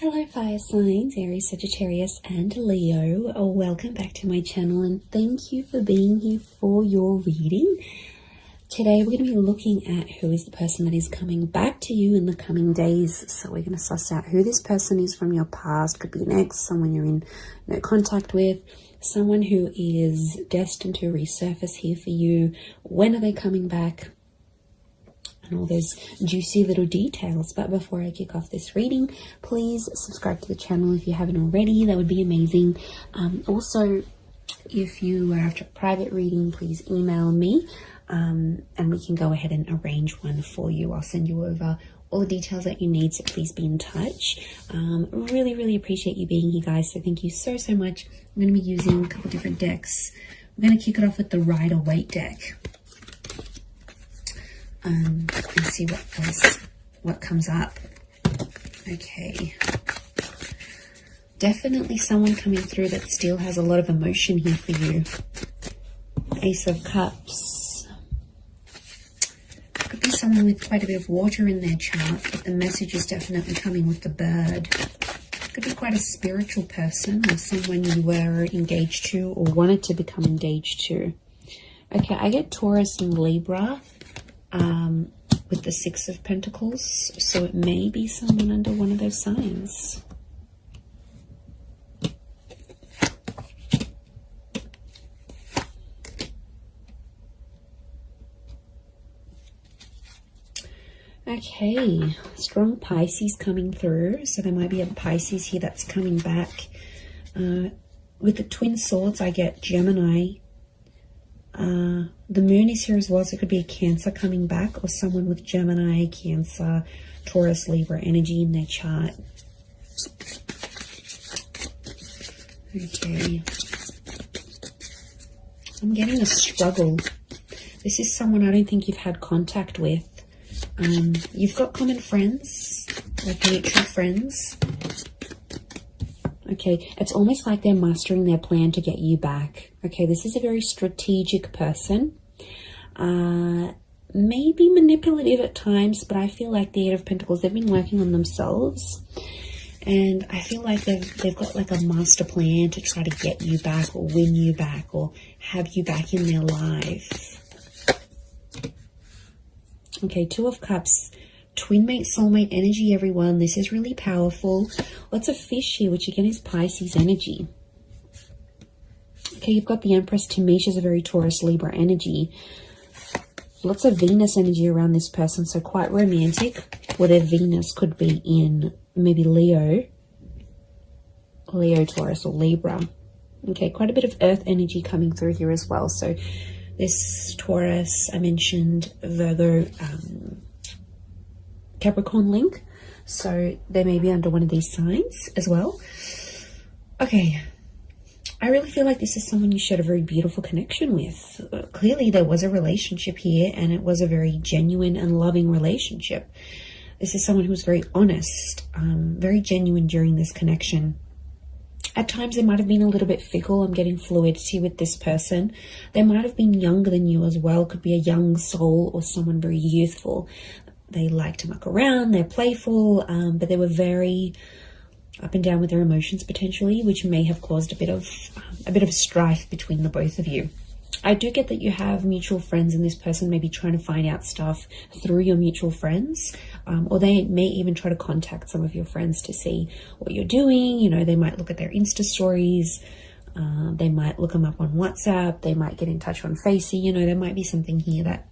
Hello fire signs, Aries, Sagittarius and Leo. Welcome back to my channel and thank you for being here for your reading. Today we're going to be looking at who is the person that is coming back to you in the coming days. So we're going to suss out who this person is from your past. Could be an ex, someone you're in no contact with, someone who is destined to resurface here for you. When are they coming back? And all those juicy little details. But before I kick off this reading, please subscribe to the channel if you haven't already. That would be amazing. Also, if you are after a private reading, please email me and we can go ahead and arrange one for you. I'll send you over all the details that you need, so please be in touch. Really appreciate you being here, guys, so thank you so much. I'm going to be using a couple different decks. We're going to kick it off with the Rider-Waite deck. And see what comes up. Okay. Definitely someone coming through that still has a lot of emotion here for you. Ace of Cups. Could be someone with quite a bit of water in their chart, but the message is definitely coming with the bird. Could be quite a spiritual person or someone you were engaged to or wanted to become engaged to. Okay, I get Taurus and Libra. With the Six of Pentacles, so it may be someone under one of those signs. Okay, strong Pisces coming through, so there might be a Pisces here that's coming back. With the Twin Swords, I get Gemini. The moon is here as well, so it could be a Cancer coming back or someone with Gemini, Cancer, Taurus, Libra energy in their chart. Okay. I'm getting a struggle. This is someone I don't think you've had contact with. You've got common friends, like mutual friends. Okay, it's almost like they're mastering their plan to get you back. Okay, this is a very strategic person. Maybe manipulative at times, but I feel like the Eight of Pentacles, they've been working on themselves. And I feel like they've got like a master plan to try to get you back or win you back or have you back in their life. Okay, Two of Cups. Twin mate, soulmate energy, everyone. This is really powerful. Lots of fish here, which again is Pisces energy. Okay, you've got the Empress. Tamisha is a very Taurus, Libra energy. Lots of Venus energy around this person, so quite romantic. Or their Venus could be in maybe Leo, Taurus, or Libra. Okay, quite a bit of Earth energy coming through here as well. So this Taurus, I mentioned Virgo, Capricorn link, so they may be under one of these signs as well. Okay, I really feel like this is someone you shared a very beautiful connection with. Clearly there was a relationship here and it was a very genuine and loving relationship. This is someone who was very honest, very genuine during this connection. At times they might have been a little bit fickle. I'm getting fluidity with this person. They might have been younger than you as well. Could be a young soul or someone very youthful. They like to muck around, they're playful, but they were very up and down with their emotions potentially, which may have caused a bit of strife between the both of you. I do get that you have mutual friends and this person may be trying to find out stuff through your mutual friends, or they may even try to contact some of your friends to see what you're doing. You know, they might look at their Insta stories, they might look them up on WhatsApp, they might get in touch on Facey. You know, there might be something here that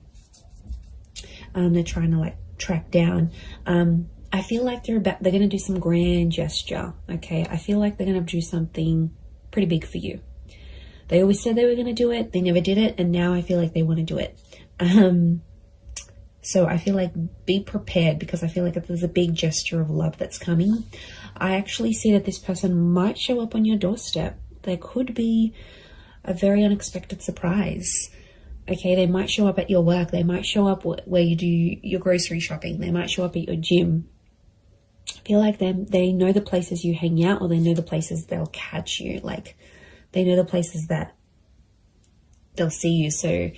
they're trying to like track down. I feel like they're going to do some grand gesture. Okay, I feel like they're going to do something pretty big for you. They always said they were going to do it, they never did it, and now I feel like they want to do it. So I feel like be prepared, because I feel like there's a big gesture of love that's coming. I actually see that this person might show up on your doorstep. There could be a very unexpected surprise. Okay, they might show up at your work. They might show up where you do your grocery shopping. They might show up at your gym. I feel like they know the places you hang out, or they know the places they'll catch you. Like, they know the places that they'll see you. So,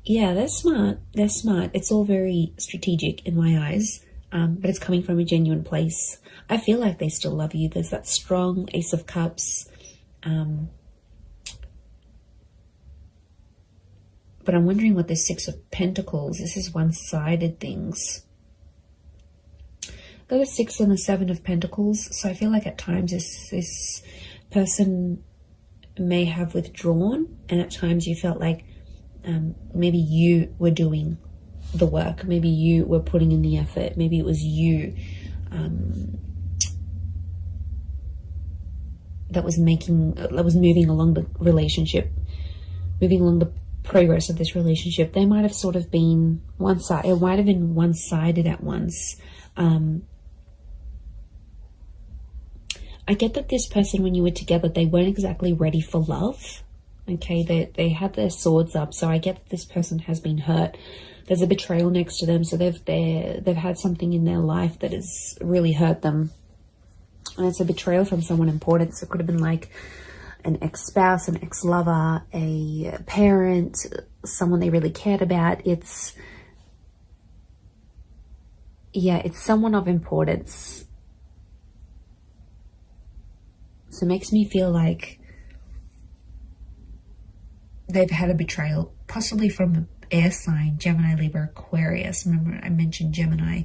yeah, they're smart. They're smart. It's all very strategic in my eyes. but it's coming from a genuine place. I feel like they still love you. There's that strong Ace of Cups. But I'm wondering what this Six of Pentacles, this is one-sided things. Got the Six and the Seven of Pentacles. So I feel like at times this person may have withdrawn, and at times you felt like maybe you were doing the work. Maybe you were putting in the effort. Maybe it was you that was moving along the relationship, moving along the progress of this relationship. They might have sort of been one-sided. It might have been one-sided at once. I get that this person, when you were together, they weren't exactly ready for love. Okay, they had their swords up, so I get that this person has been hurt. There's a betrayal next to them, so they've had something in their life that has really hurt them, and it's a betrayal from someone important. So it could have been like an ex-spouse, an ex-lover, a parent, someone they really cared about. It's someone of importance. So it makes me feel like they've had a betrayal, possibly from an air sign, Gemini, Libra, Aquarius. Remember I mentioned Gemini.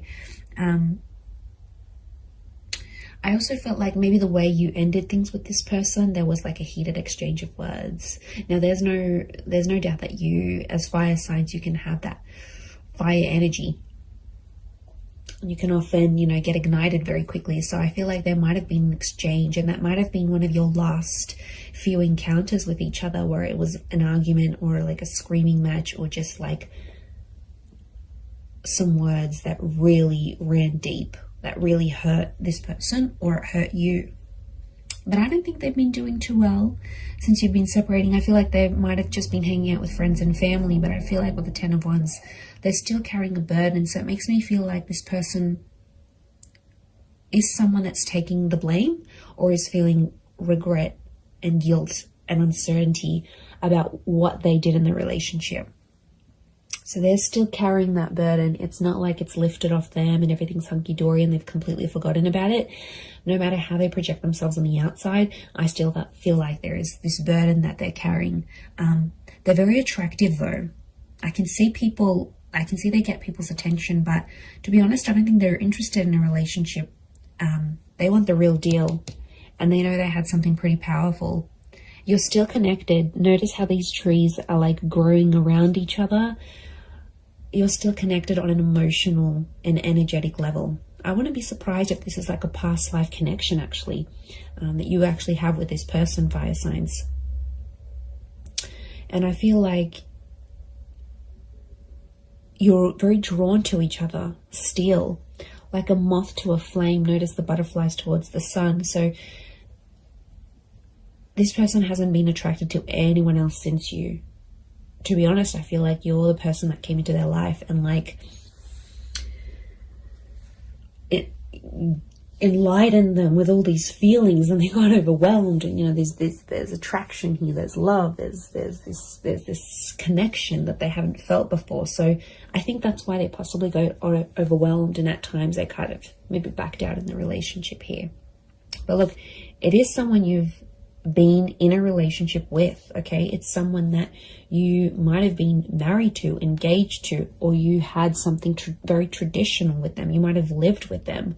I also felt like maybe the way you ended things with this person, there was like a heated exchange of words. Now there's no doubt that you, as fire signs, you can have that fire energy. You can often, get ignited very quickly. So I feel like there might have been an exchange, and that might have been one of your last few encounters with each other, where it was an argument or like a screaming match, or just like some words that really ran deep, that really hurt this person, or it hurt you. But I don't think they've been doing too well since you've been separating. I feel like they might have just been hanging out with friends and family, but I feel like with the Ten of Wands, they're still carrying a burden. So it makes me feel like this person is someone that's taking the blame, or is feeling regret and guilt and uncertainty about what they did in the relationship. So they're still carrying that burden. It's not like it's lifted off them and everything's hunky-dory and they've completely forgotten about it. No matter how they project themselves on the outside, I still feel like there is this burden that they're carrying. They're very attractive though. I can see they get people's attention, but to be honest, I don't think they're interested in a relationship. They want the real deal, and they know they had something pretty powerful. You're still connected. Notice how these trees are like growing around each other. You're still connected on an emotional and energetic level. I wouldn't be surprised if this is like a past life connection actually, that you actually have with this person, fire signs. And I feel like you're very drawn to each other still, like a moth to a flame. Notice the butterflies towards the sun. So this person hasn't been attracted to anyone else since you. To be honest, I feel like you're the person that came into their life and like it enlightened them with all these feelings, and they got overwhelmed. And there's attraction here, there's love, there's this connection that they haven't felt before. So I think that's why they possibly got overwhelmed, and at times they kind of maybe backed out in the relationship here. But look, it is someone you've been in a relationship with, okay? It's someone that you might have been married to, engaged to, or you had something very traditional with them. You might have lived with them.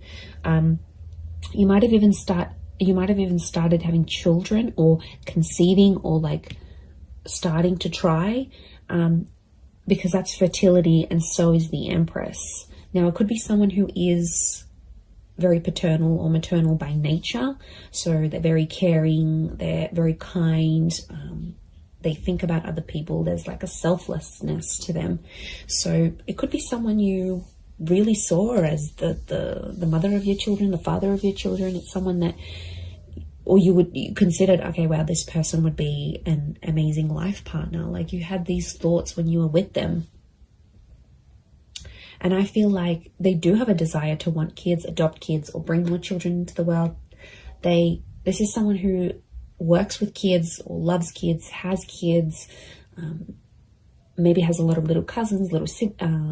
You might have even started having children, or conceiving, or like starting to try, because that's fertility, and so is the Empress. Now it could be someone who is very paternal or maternal by nature. So they're very caring, they're very kind, they think about other people. There's like a selflessness to them. So it could be someone you really saw as the mother of your children, the father of your children. It's someone that, or you considered, okay, wow, this person would be an amazing life partner. Like you had these thoughts when you were with them. And I feel like they do have a desire to want kids, adopt kids, or bring more children into the world. This is someone who works with kids, or loves kids, has kids, maybe has a lot of little cousins,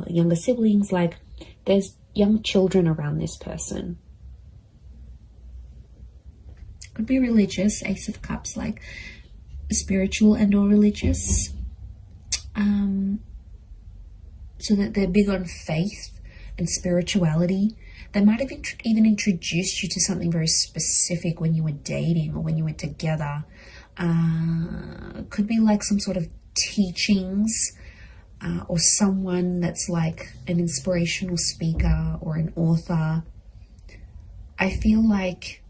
younger siblings. Like there's young children around this person. Could be religious, Ace of Cups, like spiritual and or religious. So that they're big on faith and spirituality. They might have even introduced you to something very specific when you were dating or when you were together. Could be like some sort of teachings, or someone that's like an inspirational speaker or an author. I feel like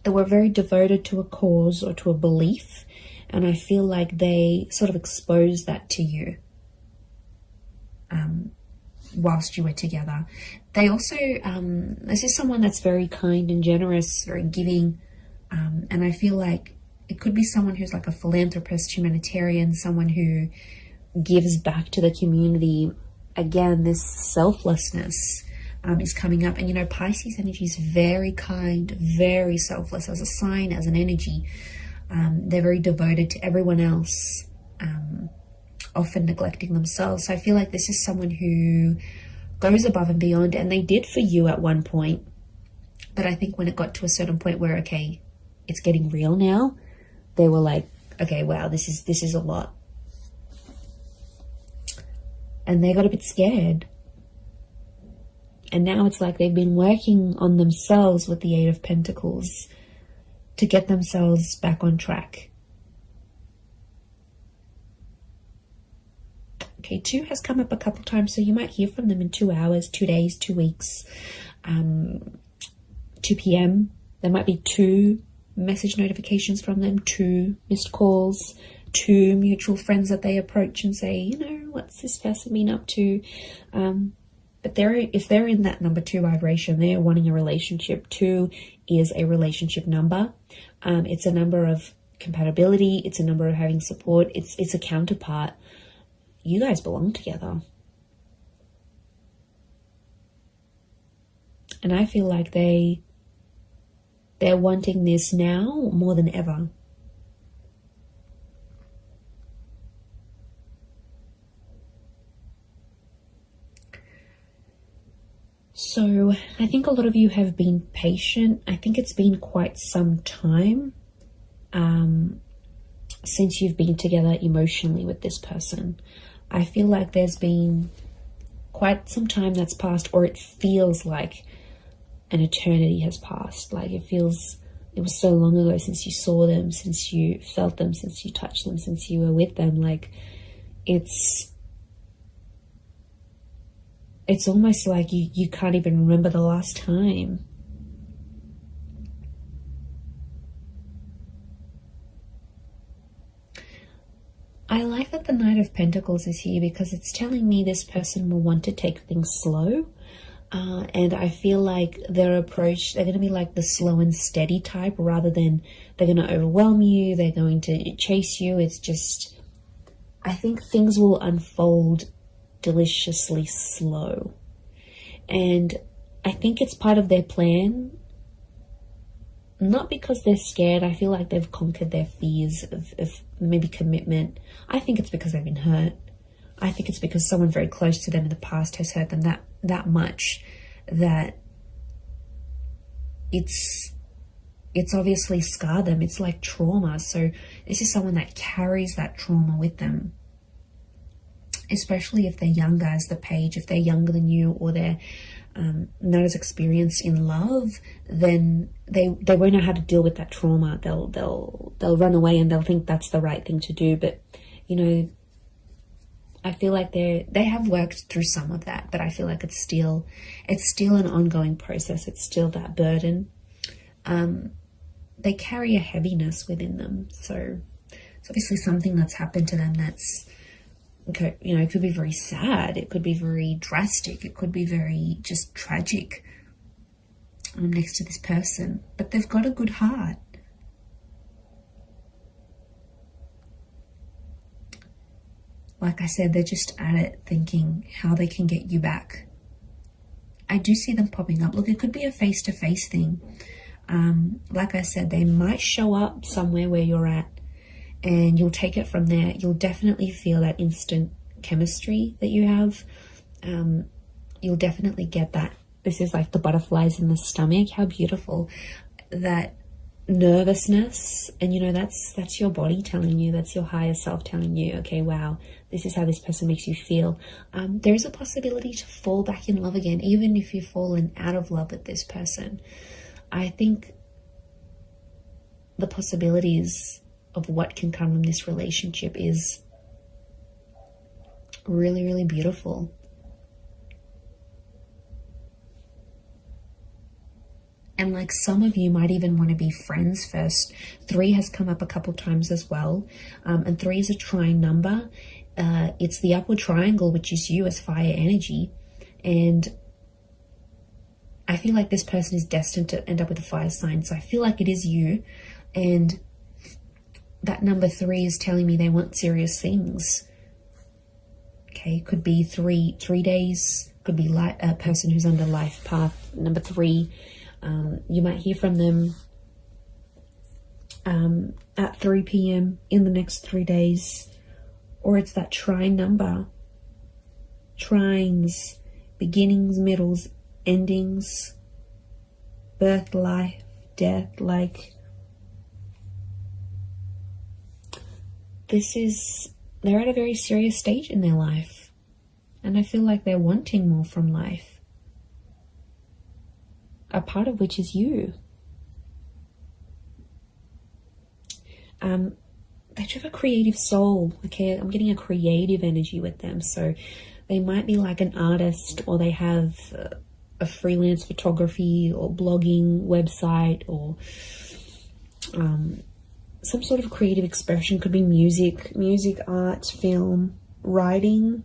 they were very devoted to a cause or to a belief, and I feel like they sort of exposed that to you whilst you were together. They also, this is someone that's very kind and generous, very giving, and I feel like it could be someone who's like a philanthropist, humanitarian, someone who gives back to the community. Again, this selflessness is coming up. And, you know, Pisces energy is very kind, very selfless as a sign, as an energy. They're very devoted to everyone else, often neglecting themselves. So I feel like this is someone who goes above and beyond, and they did for you at one point. But I think when it got to a certain point where, okay, it's getting real now, they were like, okay, wow, this is a lot. And they got a bit scared. And now it's like they've been working on themselves with the Eight of Pentacles to get themselves back on track. Okay, 2 has come up a couple times, so you might hear from them in 2 hours, 2 days, 2 weeks, 2 p.m. There might be 2 message notifications from them, 2 missed calls, 2 mutual friends that they approach and say, you know, what's this person been up to? But if they're in that number 2 vibration, they're wanting a relationship. 2 is a relationship number. It's a number of compatibility. It's a number of having support. It's a counterpart. You guys belong together. And I feel like they're wanting this now more than ever. So I think a lot of you have been patient. I think it's been quite some time since you've been together emotionally with this person. I feel like there's been quite some time that's passed, or it feels like an eternity has passed. Like it was so long ago since you saw them, since you felt them, since you touched them, since you were with them. Like it's almost like you can't even remember the last time. I like that the Knight of Pentacles is here because it's telling me this person will want to take things slow. And I feel like their approach, they're going to be like the slow and steady type rather than they're going to overwhelm you. They're going to chase you. It's just, I think things will unfold deliciously slow. And I think it's part of their plan. Not because they're scared. I feel like they've conquered their fears of maybe commitment. I think it's because they've been hurt. I think it's because someone very close to them in the past has hurt them that much that it's obviously scarred them. It's like trauma. So this is someone that carries that trauma with them. Especially if they're younger as the Page, if they're younger than you, or they're not as experienced in love, then they won't know how to deal with that trauma. They'll run away and they'll think that's the right thing to do. But you know, I feel like they have worked through some of that, but I feel like it's still an ongoing process. It's still that burden. They carry a heaviness within them, so it's obviously something that's happened to them that's, okay, you know, it could be very sad, it could be very drastic, it could be very just tragic next to this person, but they've got a good heart. Like I said, they're just at it thinking how they can get you back. I do see them popping up. Look, it could be a face-to-face thing. Like I said, they might show up somewhere where you're at, and you'll take it from there. You'll definitely feel that instant chemistry that you have. you'll definitely get that. This is like the butterflies in the stomach. How beautiful. That nervousness, and you know, that's your body telling you, that's your higher self telling you, okay, wow, this is how this person makes you feel. There's a possibility to fall back in love again, even if you've fallen out of love with this person. I think the possibilities of what can come from this relationship is really, really beautiful. And like some of you might even want to be friends first. 3 has come up a couple times as well. And 3 is a trine number. It's the upward triangle, which is you as fire energy. And I feel like this person is destined to end up with a fire sign. So I feel like it is you. And that number 3 is telling me they want serious things. Okay, could be three days. Could be like a person who's under life path number 3. You might hear from them at 3 p.m. in the next 3 days. Or it's that trine number. Trines, beginnings, middles, endings, birth, life, death. Like, they're at a very serious stage in their life. And I feel like they're wanting more from life. A part of which is you. They do have a creative soul. Okay, I'm getting a creative energy with them. So they might be like an artist, or they have a freelance photography or blogging website, or some sort of creative expression. Could be music, art, film, writing.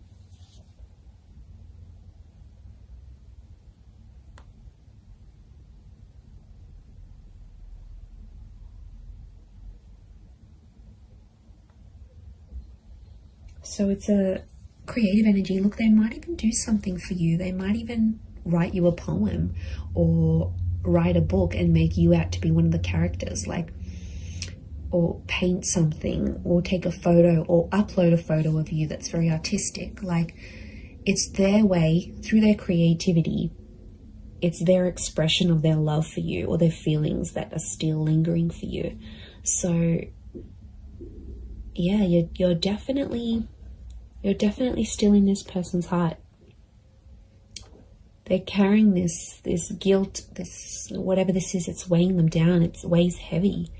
So it's a creative energy. Look, they might even do something for you. They might even write you a poem or write a book and make you out to be one of the characters, like, or paint something, or take a photo, or upload a photo of you that's very artistic. Like, it's their way, through their creativity, it's their expression of their love for you, or their feelings that are still lingering for you. So yeah, you're definitely still in this person's heart. They're carrying this guilt, this whatever this is, it's weighing them down. It weighs heavy.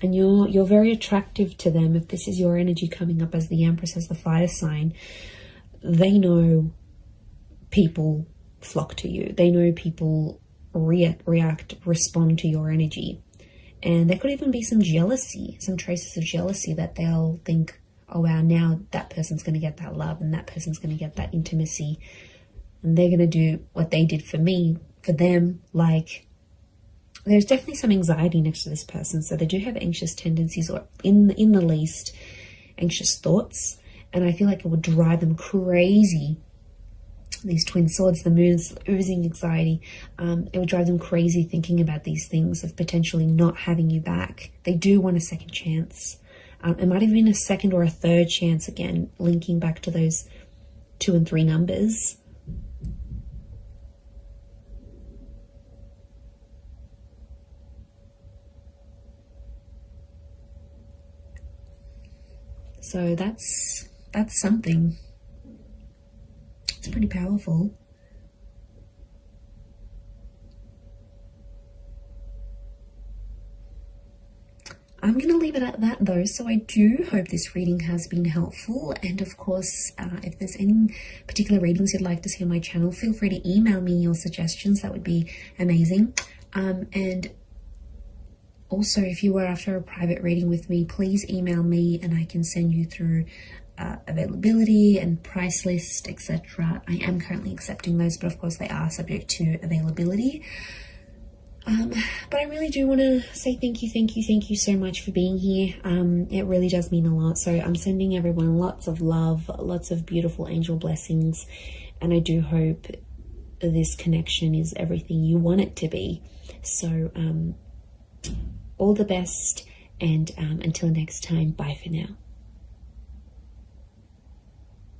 And you're very attractive to them. If this is your energy coming up as the Empress, as the fire sign, they know people flock to you. They know people react, respond to your energy. And there could even be some jealousy, some traces of jealousy, that they'll think, oh wow, now that person's going to get that love, and that person's going to get that intimacy, and they're going to do what they did for me, for them. Like, there's definitely some anxiety next to this person. So they do have anxious tendencies, or in the least anxious thoughts. And I feel like it would drive them crazy. These twin swords, the moon's oozing anxiety. It would drive them crazy thinking about these things of potentially not having you back. They do want a second chance. It might have been a second or a third chance, again, linking back to those 2 and 3 numbers. So that's something. It's pretty powerful. I'm going to leave it at that though. So I do hope this reading has been helpful. And of course, if there's any particular readings you'd like to see on my channel, feel free to email me your suggestions. That would be amazing. And also, if you were after a private reading with me, please email me and I can send you through availability and price list, etc. I am currently accepting those, but of course they are subject to availability. But I really do want to say thank you so much for being here. It really does mean a lot. So I'm sending everyone lots of love, lots of beautiful angel blessings, and I do hope this connection is everything you want it to be. So all the best, And until next time, bye for now.